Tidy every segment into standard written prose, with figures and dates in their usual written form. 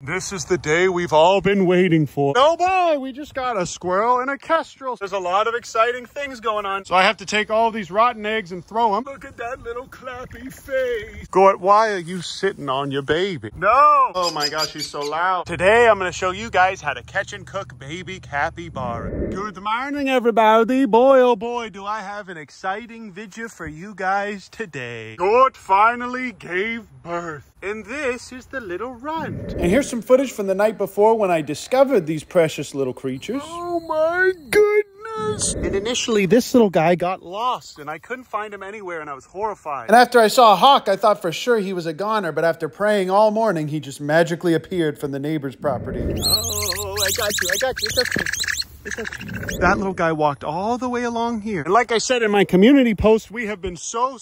This is the day we've all been waiting for. Oh boy, we just got a squirrel and a kestrel. There's a lot of exciting things going on. So I have to take all these rotten eggs and throw them. Look at that little clappy face. Gort, why are you sitting on your baby? No! Oh my gosh, he's so loud. Today I'm gonna show you guys how to catch and cook baby capybara. Good morning, everybody. Boy, oh boy, do I have an exciting video for you guys today. Gort finally gave birth. And this is the little runt. And here's some footage from the night before when I discovered these precious little creatures. Oh my goodness. And initially this little guy got lost and I couldn't find him anywhere and I was horrified. And after I saw a hawk, I thought for sure he was a goner, but after praying all morning, he just magically appeared from the neighbor's property. Oh, I got you. It's okay. That little guy walked all the way along here. And like I said in my community post, we have been so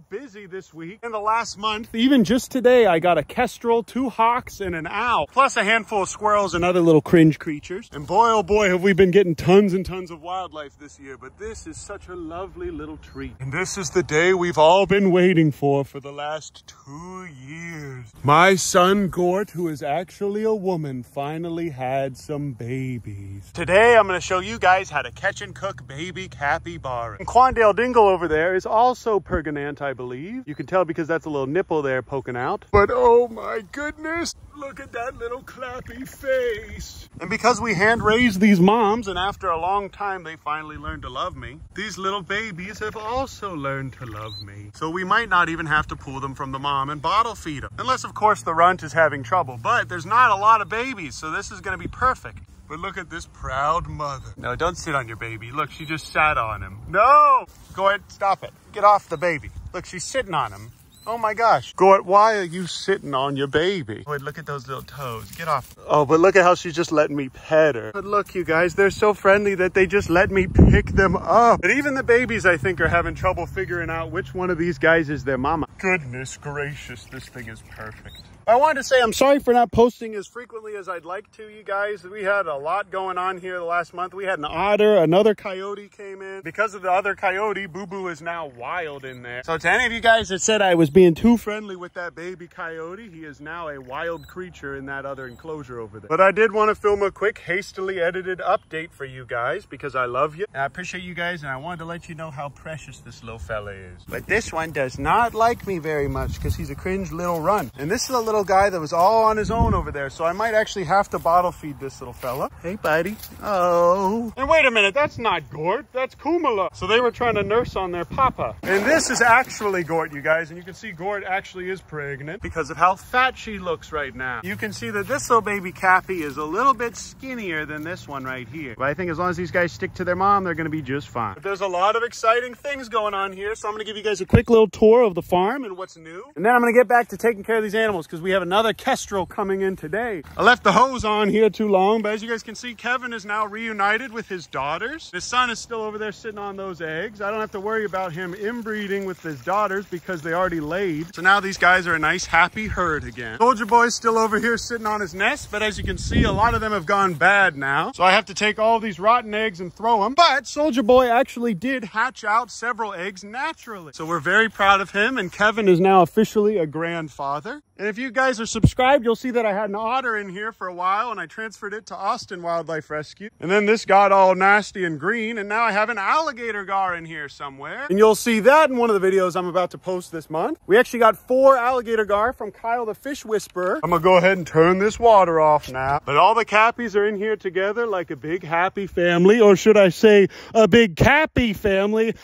busy this week. In the last month, even just today, I got a kestrel, 2 hawks, and an owl, plus a handful of squirrels and other little cringe creatures. And boy, oh boy, have we been getting tons and tons of wildlife this year. But this is such a lovely little treat. And this is the day we've all been waiting for the last 2 years. My son, Gort, who is actually a woman, finally had some babies. Today, I'm going to show you guys how to catch and cook baby capybara. And Quandale Dingle over there is also pergonant, I believe. You can tell because that's a little nipple there poking out. But oh my goodness, look at that little clappy face. And because we hand raised these moms and after a long time they finally learned to love me, these little babies have also learned to love me. So we might not even have to pull them from the mom and bottle feed them. Unless of course the runt is having trouble, but there's not a lot of babies, so this is gonna be perfect. But look at this proud mother. No, don't sit on your baby. Look, she just sat on him. No! Gort, stop it. Get off the baby. Look, she's sitting on him. Oh my gosh. Gort, why are you sitting on your baby? Wait, look at those little toes. Get off. Oh, but look at how she's just letting me pet her. But look, you guys, they're so friendly that they just let me pick them up. But even the babies, I think, are having trouble figuring out which one of these guys is their mama. Goodness gracious, this thing is perfect. I wanted to say I'm sorry for not posting as frequently as I'd like to, you guys. We had a lot going on here the last month. We had an otter, another coyote came in. Because of the other coyote, Boo Boo is now wild in there. So to any of you guys that said I was being too friendly with that baby coyote, he is now a wild creature in that other enclosure over there. But I did want to film a quick, hastily edited update for you guys because I love you. And I appreciate you guys and I wanted to let you know how precious this little fella is. But this one does not like me very much because he's a cringe little runt. And this is a little guy that was all on his own over there, so I might actually have to bottle feed this little fella. Hey buddy. Oh. And wait a minute, that's not Gort, that's Kumala. So they were trying to nurse on their papa. And this is actually Gort, you guys, and you can see Gort actually is pregnant because of how fat she looks right now. You can see that this little baby Cappy is a little bit skinnier than this one right here. But I think as long as these guys stick to their mom, they're gonna be just fine. But there's a lot of exciting things going on here, so I'm gonna give you guys a quick little tour of the farm and what's new. And then I'm gonna get back to taking care of these animals because we have another kestrel coming in today. I left the hose on here too long, but as you guys can see, Kevin is now reunited with his daughters. His son is still over there sitting on those eggs. I don't have to worry about him inbreeding with his daughters because they already laid. So now these guys are a nice happy herd again. Soldier Boy's still over here sitting on his nest, but as you can see, a lot of them have gone bad now. So I have to take all these rotten eggs and throw them. But Soldier Boy actually did hatch out several eggs naturally. So we're very proud of him, and Kevin is now officially a grandfather. And if you guys are subscribed, you'll see that I had an otter in here for a while and I transferred it to Austin Wildlife Rescue. And then this got all nasty and green and now I have an alligator gar in here somewhere. And you'll see that in one of the videos I'm about to post this month. We actually got 4 alligator gar from Kyle the Fish Whisperer. I'm gonna go ahead and turn this water off now. But all the cappies are in here together like a big happy family, or should I say a big cappy family.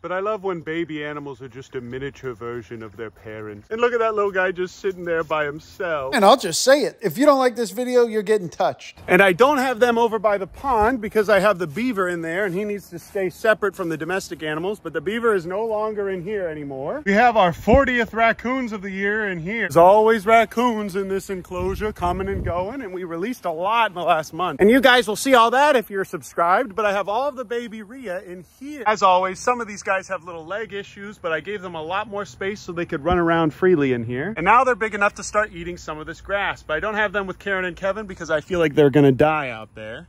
But I love when baby animals are just a miniature version of their parents. And look at that little guy just sitting there by himself. And I'll just say it. If you don't like this video, you're getting touched. And I don't have them over by the pond because I have the beaver in there and he needs to stay separate from the domestic animals. But the beaver is no longer in here anymore. We have our 40th raccoons of the year in here. There's always raccoons in this enclosure coming and going. And we released a lot in the last month. And you guys will see all that if you're subscribed. But I have all of the baby Rhea in here. As always, some of these guys have little leg issues, but I gave them a lot more space so they could run around freely in here. And now they're big enough to start eating some of this grass, but I don't have them with Karen and Kevin because I feel like they're gonna die out there.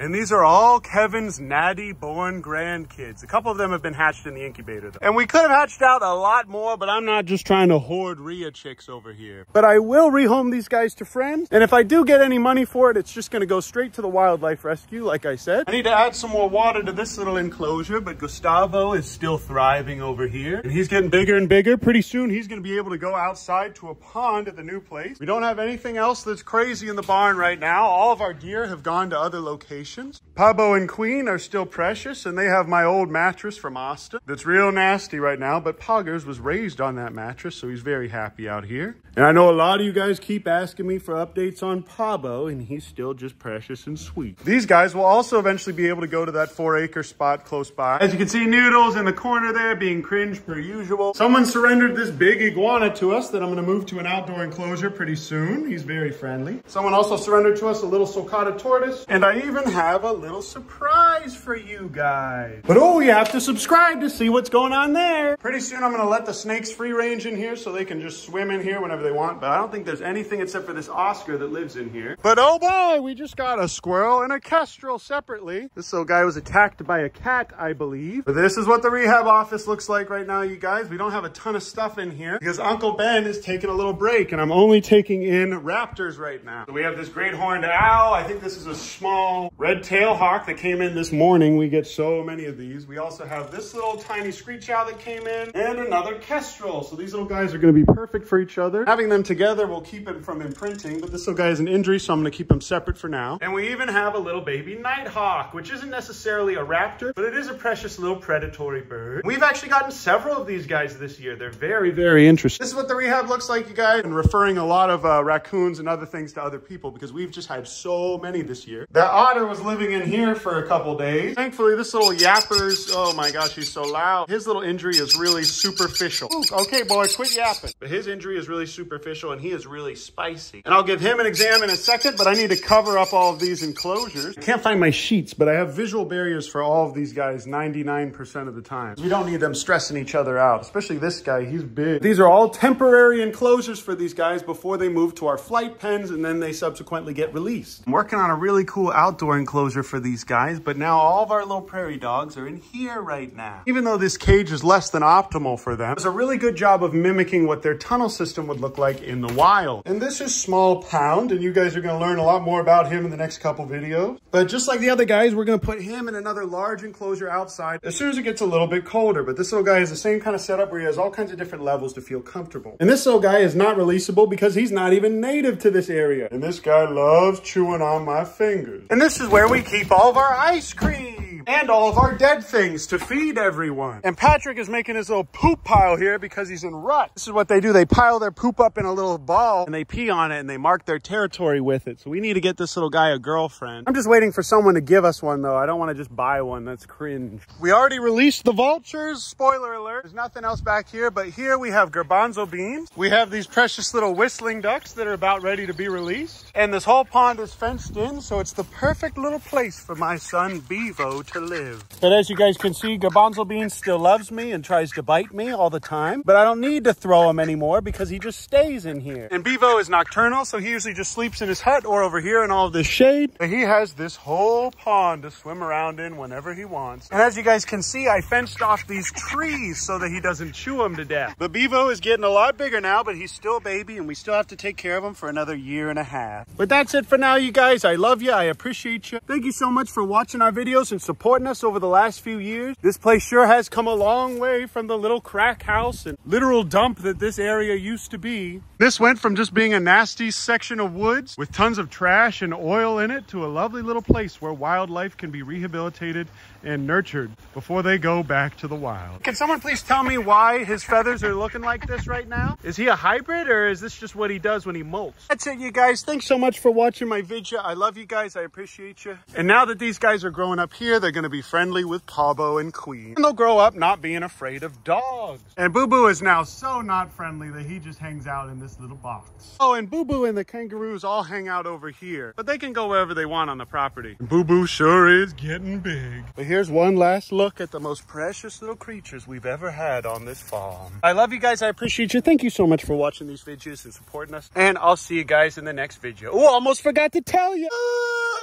And these are all Kevin's natty born grandkids. A couple of them have been hatched in the incubator though. And we could have hatched out a lot more, but I'm not just trying to hoard Rhea chicks over here. But I will rehome these guys to friends. And if I do get any money for it, it's just gonna go straight to the wildlife rescue, like I said. I need to add some more water to this little enclosure, but Gustavo is still thriving over here. And he's getting bigger and bigger. Pretty soon, he's gonna be able to go outside to a pond at the new place. We don't have anything else that's crazy in the barn right now. All of our deer have gone to other locations. Pablo and Queen are still precious, and they have my old mattress from Austin that's real nasty right now, but Poggers was raised on that mattress, so he's very happy out here. And I know a lot of you guys keep asking me for updates on Pablo, and he's still just precious and sweet. These guys will also eventually be able to go to that 4-acre spot close by. As you can see, Noodles in the corner there being cringe per usual. Someone surrendered this big iguana to us that I'm gonna move to an outdoor enclosure pretty soon. He's very friendly. Someone also surrendered to us a little sulcata tortoise, and I even have a little surprise for you guys. But oh, you have to subscribe to see what's going on there. Pretty soon I'm gonna let the snakes free range in here so they can just swim in here whenever they want, but I don't think there's anything except for this Oscar that lives in here. But oh boy, we just got a squirrel and a kestrel separately. This little guy was attacked by a cat, I believe. But this is what the rehab office looks like right now, you guys. We don't have a ton of stuff in here because Uncle Ben is taking a little break, and I'm only taking in raptors right now. So we have this great horned owl. I think this is a small red tail hawk that came in this morning. We get so many of these. We also have this little tiny screech owl that came in, and another kestrel. So these little guys are going to be perfect for each other. Having them together will keep it from imprinting, but this little guy has an injury, so I'm going to keep him separate for now. And we even have a little baby nighthawk, which isn't necessarily a raptor, but it is a precious little predatory bird. We've actually gotten several of these guys this year. They're very, very interesting. This is what the rehab looks like, you guys, and referring a lot of raccoons and other things to other people because we've just had so many this year. The otter was living in here for a couple days. Thankfully, this little yapper's, oh my gosh, he's so loud. His little injury is really superficial. Ooh, okay, boy, quit yapping. But his injury is really superficial and he is really spicy. And I'll give him an exam in a second, but I need to cover up all of these enclosures. I can't find my sheets, but I have visual barriers for all of these guys 99% of the time. We don't need them stressing each other out, especially this guy, he's big. These are all temporary enclosures for these guys before they move to our flight pens and then they subsequently get released. I'm working on a really cool outdoor enclosure for these guys, but now all of our little prairie dogs are in here right now. Even though this cage is less than optimal for them, it's a really good job of mimicking what their tunnel system would look like in the wild. And this is Small Pound, and you guys are gonna learn a lot more about him in the next couple videos. But just like the other guys, we're gonna put him in another large enclosure outside as soon as it gets a little bit colder. But this little guy has the same kind of setup where he has all kinds of different levels to feel comfortable. And this little guy is not releasable because he's not even native to this area. And this guy loves chewing on my fingers. And this is where we keep all of our ice cream and all of our dead things to feed everyone. And Patrick is making his little poop pile here because he's in rut. This is what they do. They pile their poop up in a little ball and they pee on it and they mark their territory with it. So we need to get this little guy a girlfriend. I'm just waiting for someone to give us one though. I don't want to just buy one. That's cringe. We already released the vultures. Spoiler alert. There's nothing else back here, but here we have garbanzo beans. We have these precious little whistling ducks that are about ready to be released. And this whole pond is fenced in, so it's the perfect little place for my son Bevo to live. But as you guys can see, garbanzo beans still loves me and tries to bite me all the time, but I don't need to throw him anymore because he just stays in here. And Bevo is nocturnal, so he usually just sleeps in his hut or over here in all of this shade. But he has this whole pond to swim around in whenever he wants. And as you guys can see, I fenced off these trees so that he doesn't chew them to death. But Bevo is getting a lot bigger now, but he's still a baby and we still have to take care of him for another 1.5 years. But that's it for now, you guys. I love you. I appreciate you. Thank you so much for watching our videos and supporting us over the last few years. This place sure has come a long way from the little crack house and literal dump that this area used to be. This went from just being a nasty section of woods with tons of trash and oil in it to a lovely little place where wildlife can be rehabilitated and nurtured before they go back to the wild. Can someone please tell me why his feathers are looking like this right now? Is he a hybrid or is this just what he does when he molts? That's it, you guys. Thanks so much for watching my video. I love you guys. I appreciate you. And now that these guys are growing up here, they're going to be friendly with Pablo and Queen. And they'll grow up not being afraid of dogs. And Boo Boo is now so not friendly that he just hangs out in this little box. Oh, and Boo Boo and the kangaroos all hang out over here, but they can go wherever they want on the property. And Boo Boo sure is getting big. But here's one last look at the most precious little creatures we've ever had on this farm. I love you guys. I appreciate you. Thank you so much for watching these videos and supporting us. And I'll see you guys in the next video. Oh, almost forgot to tell you.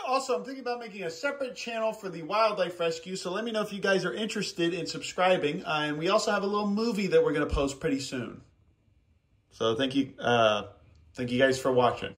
Also, I'm thinking about making a separate channel for the wildlife rescue, so let me know if you guys are interested in subscribing. And we also have a little movie that we're going to post pretty soon. So thank you guys for watching.